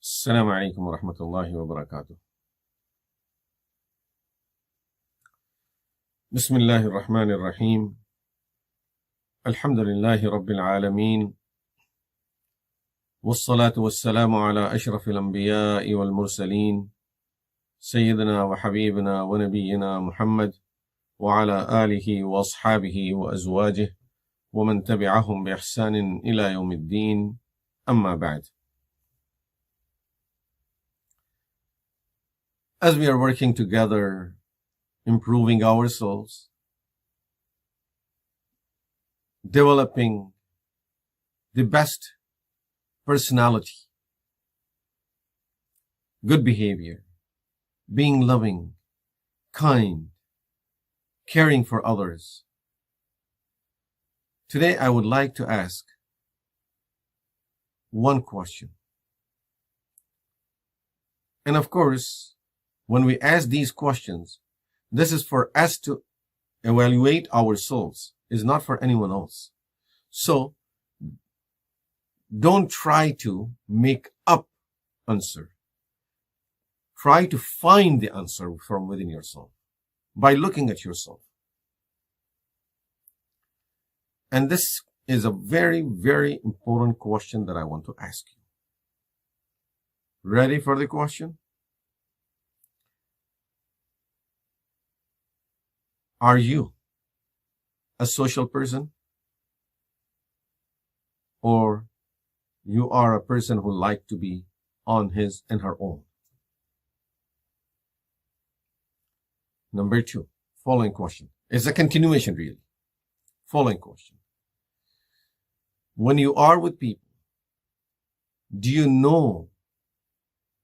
السلام عليكم ورحمة الله وبركاته. بسم الله الرحمن الرحيم. الحمد لله رب العالمين، والصلاة والسلام على أشرف الأنبياء والمرسلين سيدنا وحبيبنا ونبينا محمد وعلى آله وأصحابه وأزواجه ومن تبعهم بإحسان إلى يوم الدين، أما بعد. As we are working together, improving our souls, developing the best personality, good behavior, being loving, kind, caring for others. Today I would like to ask one question. And of course, when we ask these questions, this is for us to evaluate our souls. It's not for anyone else. So, don't try to make up answer. Try to find the answer from within yourself by looking at yourself. And this is a very, very important question that I want to ask you. Ready for the question? Are you a social person? Or you are a person who likes to be on his and her own? Number two, following question. It's a continuation really. Following question. When you are with people, do you know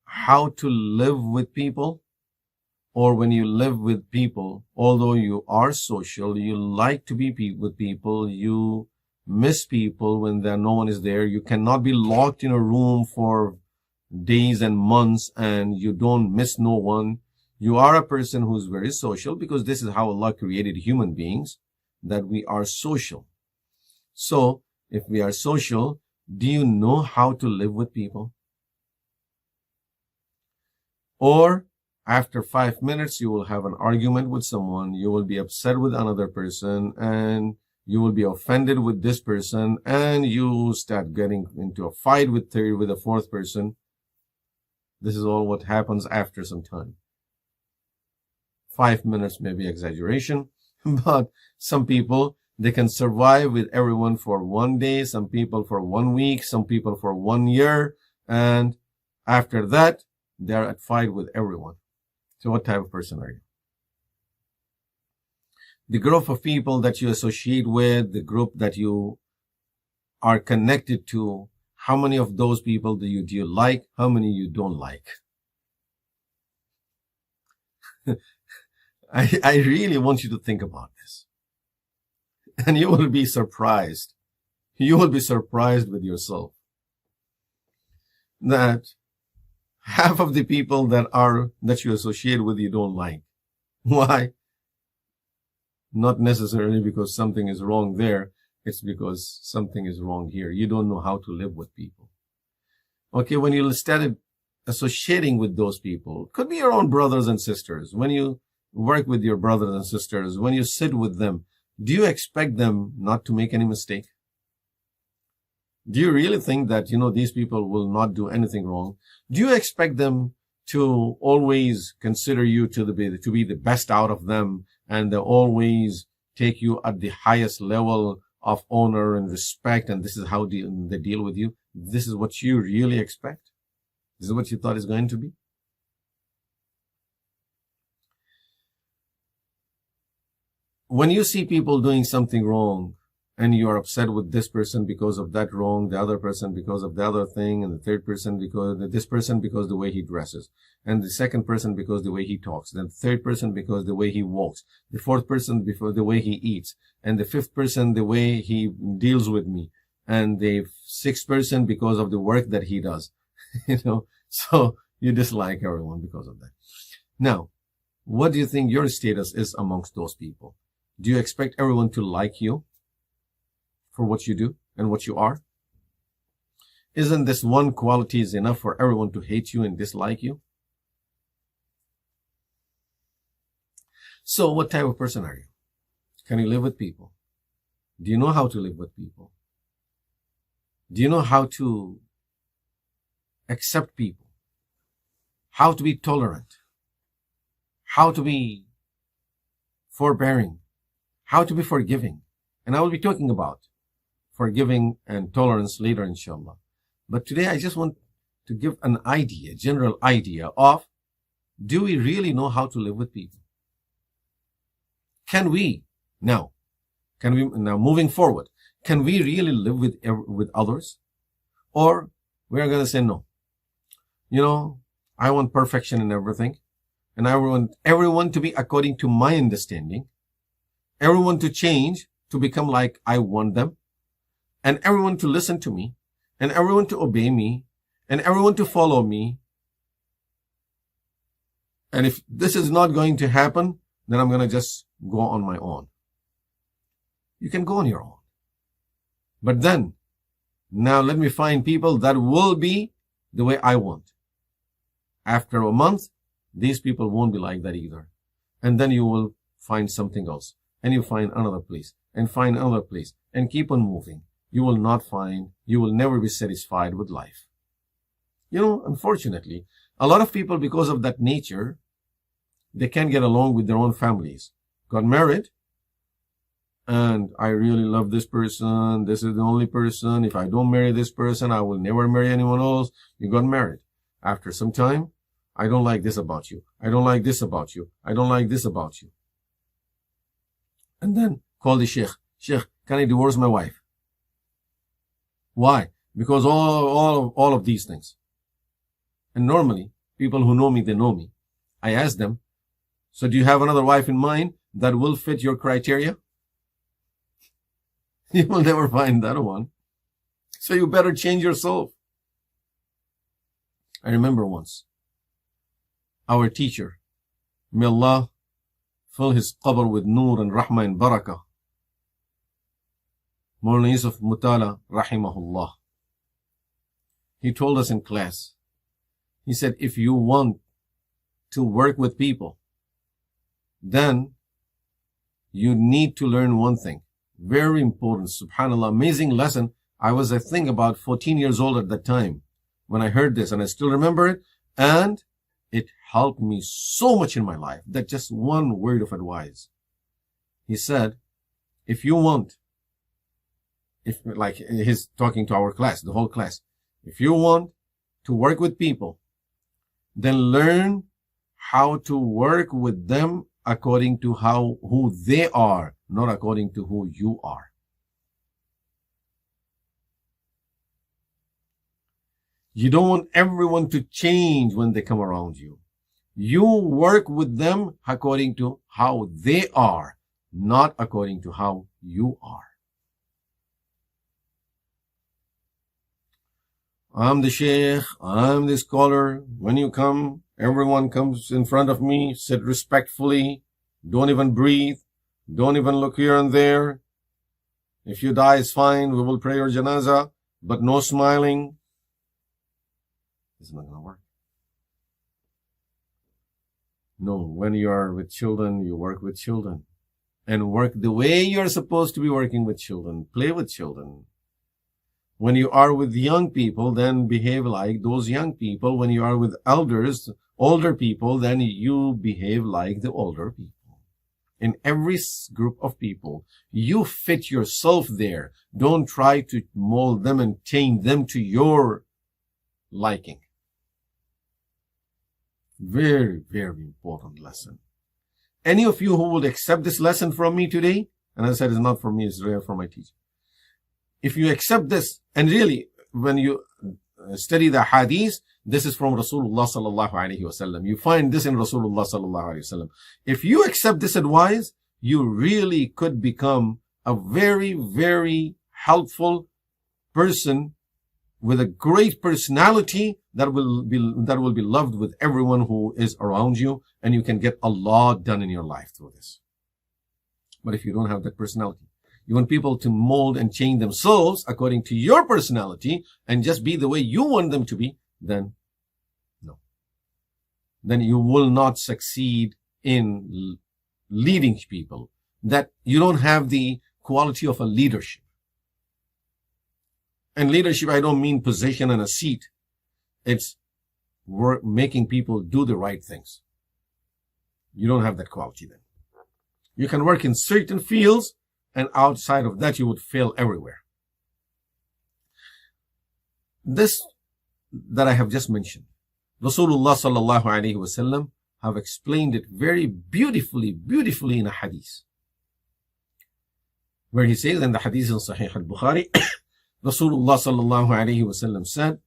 how to live with people? Or when you live with people, although you are social, you like to be with people, you miss people when no one is there, you cannot be locked in a room for days and months and you don't miss no one. You are a person who's very social because this is how Allah created human beings, that we are social. So, if we are social, do you know how to live with people? Or after 5 minutes, you will have an argument with someone, you will be upset with another person, and you will be offended with this person, and you start getting into a fight with a fourth person. This is all what happens after some time. 5 minutes may be exaggeration, but some people, they can survive with everyone for 1 day, some people for 1 week, some people for 1 year, and after that, they are at fight with everyone. So what type of person are you? The group of people that you associate with, the group that you are connected to, how many of those people do you like? How many you don't like? I really want you to think about this. And you will be surprised. You will be surprised with yourself that half of the people that you associate with you don't like. Why? Not necessarily because something is wrong there. It's because something is wrong here. You don't know how to live with people. Okay, when you started associating with those people, could be your own brothers and sisters. When you work with your brothers and sisters, when you sit with them, do you expect them not to make any mistake? Do you really think that, these people will not do anything wrong? Do you expect them to always consider you to be the best out of them, and they always take you at the highest level of honor and respect, and this is how they deal with you? This is what you really expect? This is what you thought is going to be? When you see people doing something wrong, and you are upset with this person because of that wrong, the other person because of the other thing, and the third person because the way he dresses, and the second person because the way he talks, then the third person because the way he walks, the fourth person because the way he eats, and the fifth person the way he deals with me, and the sixth person because of the work that he does. So you dislike everyone because of that. Now, what do you think your status is amongst those people? Do you expect everyone to like you for what you do and what you are? Isn't this one quality is enough for everyone to hate you and dislike you? So what type of person are you? Can you live with people? Do you know how to live with people? Do you know how to accept people? How to be tolerant? How to be forbearing? How to be forgiving? And I will be talking about forgiving and tolerance later, inshallah. But today I just want to give an idea, general idea of, do we really know how to live with people? Can we now moving forward, can we really live with others? Or we are going to say no. You know, I want perfection in everything. And I want everyone to be according to my understanding. Everyone to change to become like I want them. And everyone to listen to me. And everyone to obey me. And everyone to follow me. And if this is not going to happen, then I'm going to just go on my own. You can go on your own. But then, now let me find people that will be the way I want. After a month, these people won't be like that either. And then you will find something else. And you find another place. And find another place. And keep on moving. You will never be satisfied with life. You know, unfortunately, a lot of people, because of that nature, they can't get along with their own families. Got married. And I really love this person. This is the only person. If I don't marry this person, I will never marry anyone else. You got married. After some time, I don't like this about you. I don't like this about you. I don't like this about you. And then call the sheikh. Sheikh, can I divorce my wife? Why? Because all of these things. And normally, people who know me, they know me. I ask them, so do you have another wife in mind that will fit your criteria? You will never find that one. So you better change yourself. I remember once, our teacher, may Allah fill his qabr with nur and rahmah and barakah, Maulana Yusuf Mutala, rahimahullah. He told us in class, he said, if you want to work with people, then you need to learn one thing. Very important, subhanAllah, amazing lesson. I was, I think, about 14 years old at that time when I heard this, and I still remember it, and it helped me so much in my life. That just one word of advice. He said, if you want, like he's talking to our class, the whole class, if you want to work with people, then learn how to work with them according to who they are, not according to who you are. You don't want everyone to change when they come around you. You work with them according to how they are, not according to how you are. I'm the sheikh, I'm the scholar. When you come, everyone comes in front of me, sit respectfully, don't even breathe, don't even look here and there. If you die, it's fine, we will pray your janazah, but no smiling. It's not going to work. No, when you are with children, you work with children. And work the way you're supposed to be working with children. Play with children. When you are with young people, then behave like those young people. When you are with elders, older people, then you behave like the older people. In every group of people, you fit yourself there. Don't try to mold them and change them to your liking. Very, very important lesson. Any of you who would accept this lesson from me today, and as I said, it's not for me, it's really for my teacher. If you accept this, and really, when you study the hadith, this is from Rasulullah sallallahu alaihi wasallam. You find this in Rasulullah sallallahu alaihi wasallam. If you accept this advice, you really could become a very, very helpful person with a great personality that will be loved with everyone who is around you, and you can get a lot done in your life through this. But if you don't have that personality, You want people to mold and change themselves according to your personality and just be the way you want them to be, then no. Then you will not succeed in leading people. That you don't have the quality of a leadership. And leadership, I don't mean position and a seat. It's making people do the right things. You don't have that quality then. You can work in certain fields, and outside of that, you would fail everywhere. This that I have just mentioned, Rasulullah sallallahu alaihi wasallam have explained it very beautifully in a hadith, where he says in the hadith in Sahih al-Bukhari, Rasulullah sallallahu alaihi wasallam said,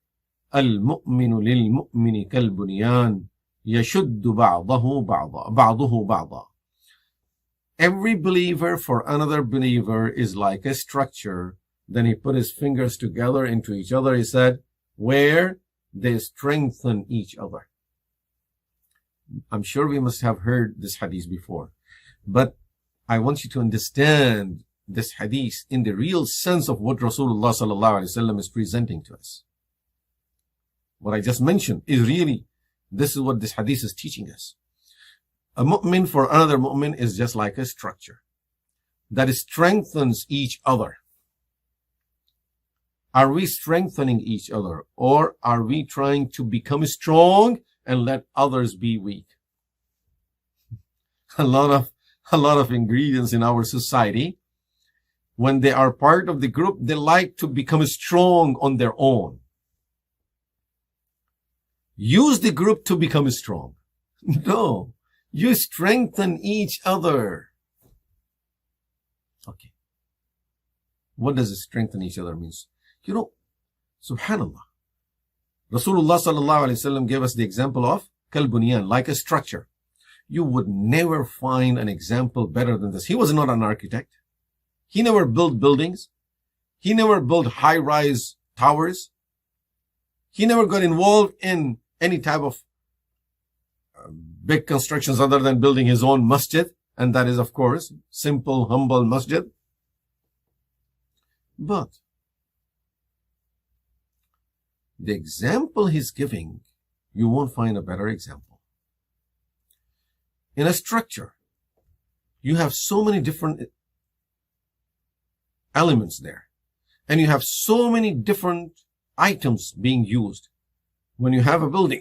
"Al-mu'minu lil-mu'mini kal-bunyan yashuddu ba'dahu ba'da." Every believer for another believer is like a structure. Then he put his fingers together into each other. He said, where they strengthen each other. I'm sure we must have heard this hadith before, but I want you to understand this hadith in the real sense of what Rasulullah sallallahu alaihi wasallam is presenting to us. What I just mentioned is really, this is what this hadith is teaching us. A mu'min for another mu'min is just like a structure that strengthens each other. Are we strengthening each other, or are we trying to become strong and let others be weak? A lot of ingredients in our society, when they are part of the group, they like to become strong on their own. Use the group to become strong. No. You strengthen each other. Okay. What does strengthen each other means? You know, subhanallah. Rasulullah sallallahu alaihi wasallam gave us the example of kalbunyan, like a structure. You would never find an example better than this. He was not an architect. He never built buildings. He never built high-rise towers. He never got involved in any type of big constructions other than building his own masjid, and that is, of course, simple, humble masjid. But the example he's giving, you won't find a better example. In a structure, you have so many different elements there, and you have so many different items being used. When you have a building,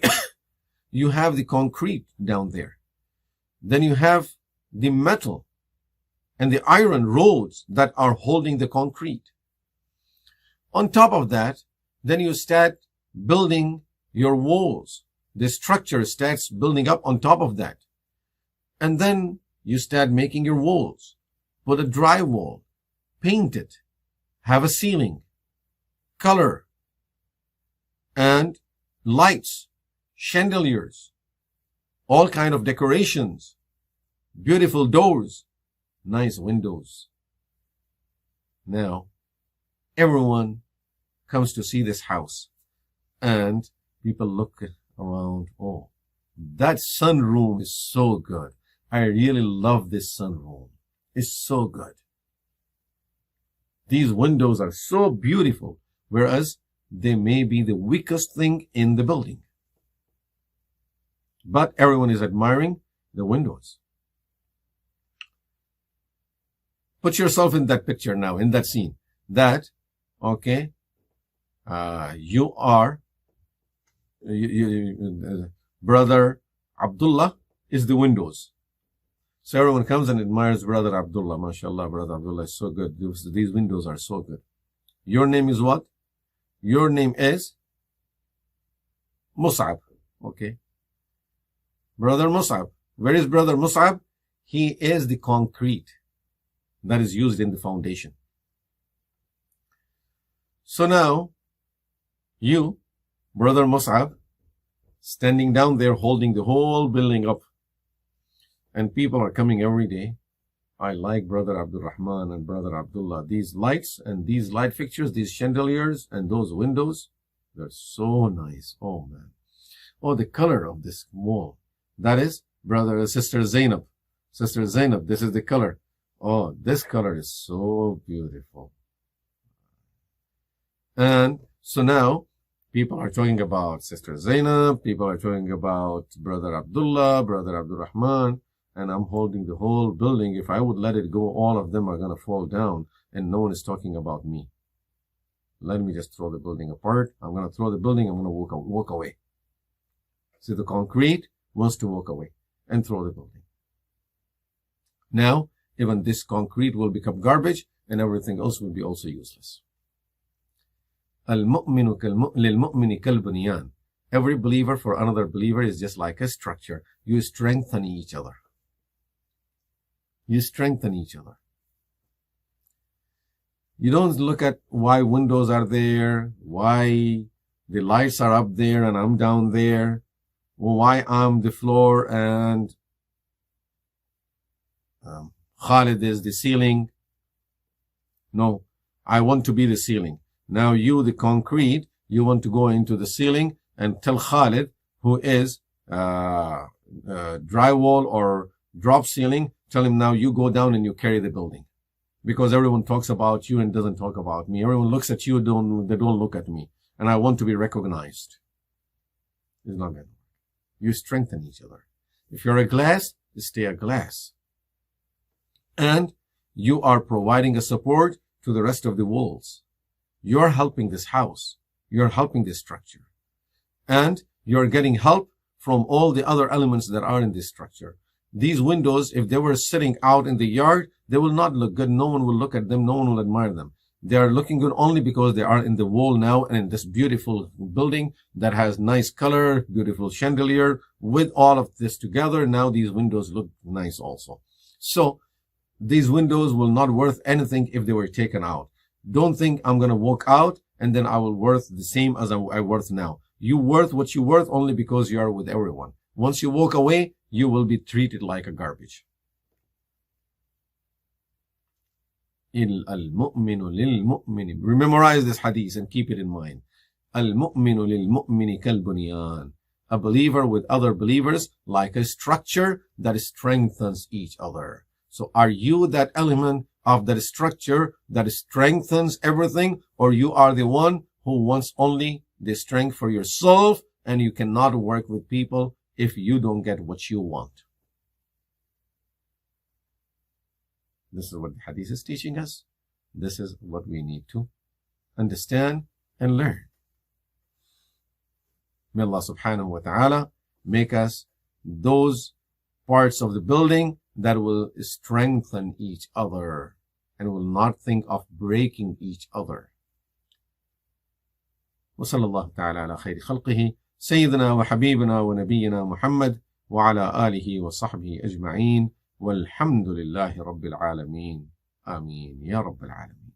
you have the concrete down there. Then you have the metal and the iron rods that are holding the concrete. On top of that, then you start building your walls. The structure starts building up on top of that. And then you start making your walls. Put a drywall, paint it, have a ceiling, color, and lights, chandeliers, all kind of decorations, beautiful doors, nice windows. Now, everyone comes to see this house, and people look around. Oh, that sunroom is so good. I really love this sunroom. It's so good. These windows are so beautiful, whereas they may be the weakest thing in the building. But everyone is admiring the windows. Put yourself in that picture now, in that scene. That, okay, you are, Brother Abdullah is the windows. So everyone comes and admires Brother Abdullah. MashaAllah, Brother Abdullah is so good. These windows are so good. Your name is what? Your name is Mus'ab. Okay. Brother Mus'ab. Where is Brother Mus'ab? He is the concrete that is used in the foundation. So now, you, Brother Mus'ab, standing down there holding the whole building up. And people are coming every day. I like Brother Abdul Rahman and Brother Abdullah. These lights and these light fixtures, these chandeliers and those windows, they're so nice. Oh man. Oh, the color of this wall. That is Brother and Sister Zainab. Sister Zainab, this is the color. Oh, this color is so beautiful. And so now people are talking about Sister Zainab, people are talking about Brother Abdullah, Brother Abdul Rahman, and I'm holding the whole building. If I would let it go, all of them are going to fall down, and no one is talking about me. Let me just throw the building apart. I'm going to throw the building. I'm going to walk away. See, the concrete wants to walk away and throw the building. Now, even this concrete will become garbage, and everything else will be also useless. Al-mu'minu lil-mu'mini kal-bunyan. Every believer for another believer is just like a structure. You strengthen each other. You strengthen each other. You don't look at why windows are there, why the lights are up there and I'm down there, or why I'm the floor and Khalid is the ceiling. No, I want to be the ceiling. Now you, the concrete, you want to go into the ceiling and tell Khalid, who is drywall or drop ceiling, tell him now you go down and you carry the building. Because everyone talks about you and doesn't talk about me. Everyone looks at you, they don't look at me. And I want to be recognized. It's not good. You strengthen each other. If you're a glass, stay a glass. And you are providing a support to the rest of the walls. You're helping this house. You're helping this structure. And you're getting help from all the other elements that are in this structure. These windows, if they were sitting out in the yard, they will not look good. No one will look at them. No one will admire them. They are looking good only because they are in the wall now and in this beautiful building that has nice color, beautiful chandelier. With all of this together, now these windows look nice also. So these windows will not worth anything if they were taken out. Don't think I'm going to walk out and then I will worth the same as I worth now. You worth what you worth only because you are with everyone. Once you walk away, you will be treated like a garbage. Al-mu'minu lil-mu'mini. Memorize this hadith and keep it in mind. Al-mu'minu lil-mu'mini kal-bunyan. A believer with other believers like a structure that strengthens each other. So are you that element of that structure that strengthens everything, or you are the one who wants only the strength for yourself and you cannot work with people if you don't get what you want? This is what the hadith is teaching us. This is what we need to understand and learn. May Allah subhanahu wa ta'ala make us those parts of the building that will strengthen each other and will not think of breaking each other. وصلى الله تعالى على خير خلقه سيدنا وحبيبنا ونبينا محمد وعلى آله وصحبه أجمعين والحمد لله رب العالمين آمين يا رب العالمين.